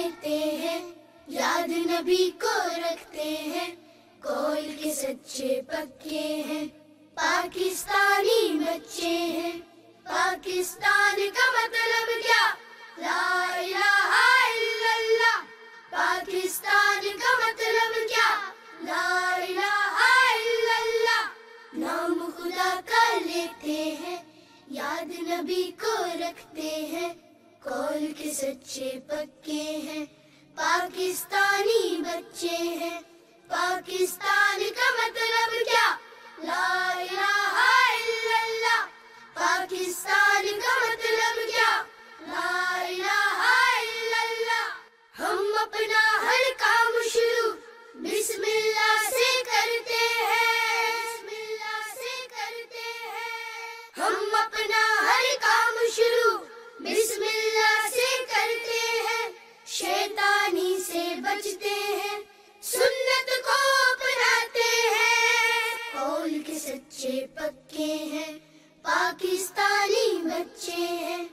لیتے ہیں، یاد نبی کو رکھتے ہیں، کول کے سچے پکے ہیں، پاکستانی بچے ہیں۔ پاکستان کا مطلب کیا؟ لا الہ الا اللہ۔ پاکستان کا مطلب کیا؟ لا الہ الا اللہ۔ نام خدا کا لیتے ہیں، یاد نبی کو رکھتے ہیں، کول کے سچے پکے ہیں، پاکستانی بچے ہیں۔ پاکستان کا مطلب کیا؟ لا الہ الا اللہ۔ پاکستان کا مطلب کیا؟ لا الہ الا اللہ۔ ہم اپنا ہر کام شروع بسم اللہ سے کرتے ہیں، بسم اللہ سے کرتے ہیں۔ ہم اپنا ہر کام شروع بسم اللہ سے کرتے ہیں، شیطانی سے بچتے ہیں، سنت کو اپناتے ہیں، کول کے سچے پکے ہیں، پاکستانی بچے ہیں۔